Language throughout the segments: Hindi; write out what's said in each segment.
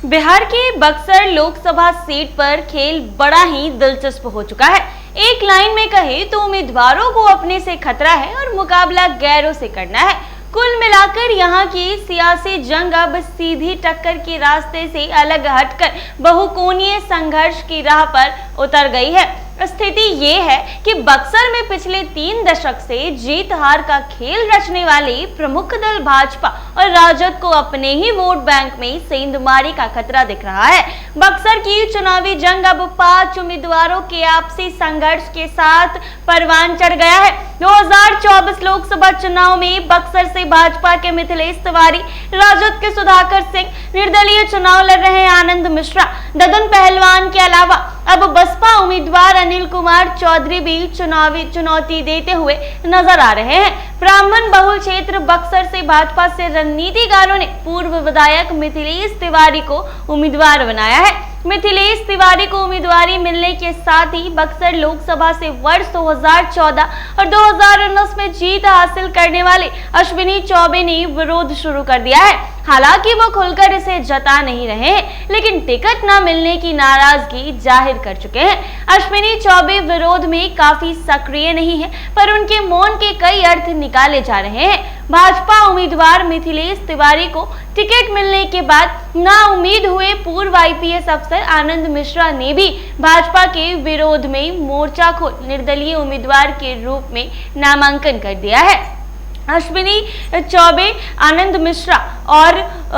बिहार के बक्सर लोकसभा सीट पर खेल बड़ा ही दिलचस्प हो चुका है। एक लाइन में कहे तो उम्मीदवारों को अपने से खतरा है और मुकाबला गैरों से करना है। कुल मिलाकर यहाँ की सियासी जंग अब सीधी टक्कर के रास्ते से अलग हटकर बहुकोणीय संघर्ष की राह पर उतर गई है। स्थिति ये है कि बक्सर में पिछले 3 दशक से जीत हार का खेल रचने वाले प्रमुख दल भाजपा और राजद को अपने ही वोट बैंक में सेंधमारी का खतरा दिख रहा है। बक्सर की चुनावी जंग अब 5 उम्मीदवारों के आपसी संघर्ष के साथ परवान चढ़ गया है। 2024 लोकसभा चुनाव में बक्सर से भाजपा के मिथिलेश तिवारी, राजद के सुधाकर सिंह, निर्दलीय चुनाव लड़ रहे आनंद मिश्रा, ददन पहलवान के अलावा अब बसपा उम्मीदवार अनिल कुमार चौधरी भी चुनावी चुनौती देते हुए नजर आ रहे हैं। ब्राह्मण बहुल क्षेत्र बक्सर से भाजपा से रणनीतिकारों ने पूर्व विधायक मिथिलेश तिवारी को उम्मीदवार बनाया है। मिथिलेश तिवारी को उम्मीदवारी मिलने के साथ ही बक्सर लोकसभा से वर्ष 2014 और 2019 में जीत हासिल करने वाले अश्विनी चौबे ने विरोध शुरू कर दिया है। हालांकि वो खुलकर इसे जता नहीं रहे हैं, लेकिन टिकट न मिलने की नाराजगी जाहिर कर चुके हैं। अश्विनी चौबे विरोध में काफी सक्रिय नहीं है, पर उनके मौन के कई अर्थ निकाले जा रहे हैं। भाजपा उम्मीदवार मिथिलेश तिवारी को टिकट मिलने के बाद नाउम्मीद हुए पूर्व आईपीएस अफसर आनंद मिश्रा ने भी भाजपा के विरोध में मोर्चा खोल निर्दलीय उम्मीदवार के रूप में नामांकन कर दिया है। अश्विनी चौबे, आनंद मिश्रा और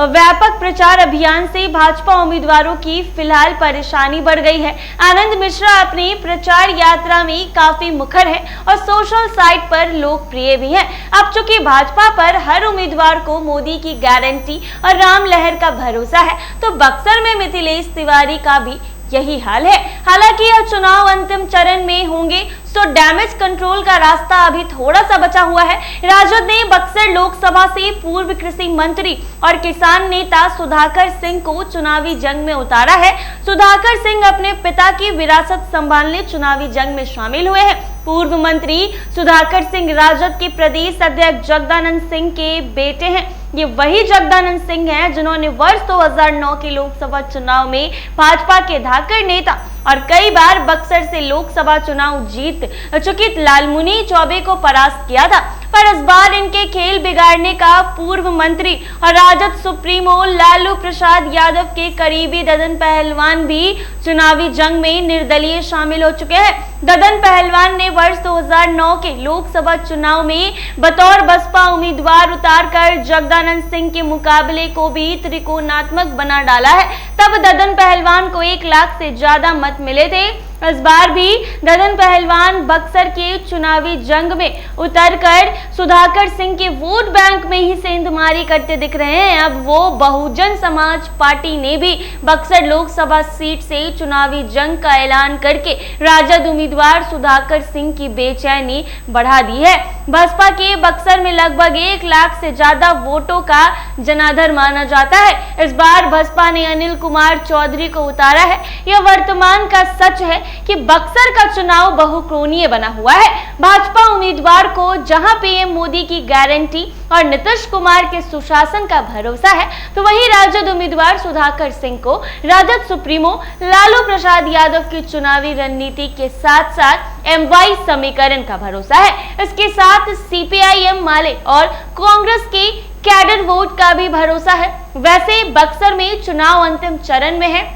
व्यापक प्रचार अभियान से भाजपा उम्मीदवारों की फिलहाल परेशानी बढ़ गई है। आनंद मिश्रा अपनी प्रचार यात्रा में काफी मुखर है और सोशल साइट पर लोकप्रिय भी है। अब चूंकि भाजपा पर हर उम्मीदवार को मोदी की गारंटी और राम लहर का भरोसा है, तो बक्सर में मिथिलेश तिवारी का भी यही हाल है। हालांकि यह चुनाव अंतिम चरण में होंगे, तो डैमेज कंट्रोल का रास्ता अभी थोड़ा सा बचा हुआ है। राजद ने बक्सर लोकसभा से पूर्व कृषि मंत्री और किसान नेता सुधाकर सिंह को चुनावी जंग में उतारा है। सुधाकर सिंह अपने पिता की विरासत संभालने चुनावी जंग में शामिल हुए हैं। पूर्व मंत्री सुधाकर सिंह राजद के प्रदेश अध्यक्ष जगदानंद सिंह के बेटे हैं। ये वही जगदानंद सिंह हैं जिन्होंने वर्ष 2009 के लोकसभा चुनाव में भाजपा के धाकड़ नेता और कई बार बक्सर से लोकसभा चुनाव जीत चुकी लालमुनि चौबे को परास्त किया था। पर इस बार इनके खेल बिगाड़ने का पूर्व मंत्री और राजद सुप्रीमो लालू प्रसाद यादव के करीबी ददन पहलवान भी चुनावी जंग में निर्दलीय शामिल हो चुके हैं। ददन पहलवान ने वर्ष 2009 के लोकसभा चुनाव में बतौर बसपा उम्मीदवार उतारकर जगदानंद सिंह के मुकाबले को भी त्रिकोणात्मक बना डाला है। तब ददन पहलवान को 1 लाख से ज्यादा मत मिले थे। इस बार भी ददन पहलवान बक्सर के चुनावी जंग में उतरकर सुधाकर सिंह के वोट बैंक में ही सेंधमारी करते दिख रहे हैं। अब वो बहुजन समाज पार्टी ने भी बक्सर लोकसभा सीट से चुनावी जंग का ऐलान करके राजद उम्मीदवार सुधाकर सिंह की बेचैनी बढ़ा दी है। बसपा के बक्सर में लगभग 1 लाख से ज्यादा वोटों का जनाधार माना जाता है। इस बार बसपा ने अनिल कुमार चौधरी को उतारा है। यह वर्तमान का सच है कि बक्सर का चुनाव बहुकोणीय बना हुआ है। भाजपा उम्मीदवार को जहां पीएम मोदी की गारंटी और नीतीश कुमार के सुशासन का भरोसा है, तो वहीं राजद उम्मीदवार सुधाकर सिंह को राजद सुप्रीमो लालू प्रसाद यादव की चुनावी रणनीति के साथ साथ MY समीकरण का भरोसा है। इसके साथ CPIM माले और कांग्रेस के कैडर वोट का भी भरोसा है। वैसे बक्सर में चुनाव अंतिम चरण में है।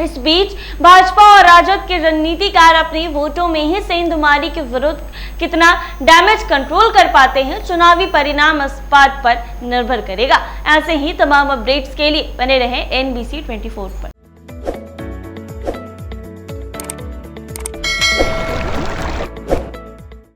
इस बीच भाजपा और राजद के रणनीतिकार अपने वोटों में ही सेंधमारी के विरुद्ध कितना डैमेज कंट्रोल कर पाते हैं, चुनावी परिणाम इस बात पर निर्भर करेगा। ऐसे ही तमाम अपडेट्स के लिए बने रहें NBC 24 पर।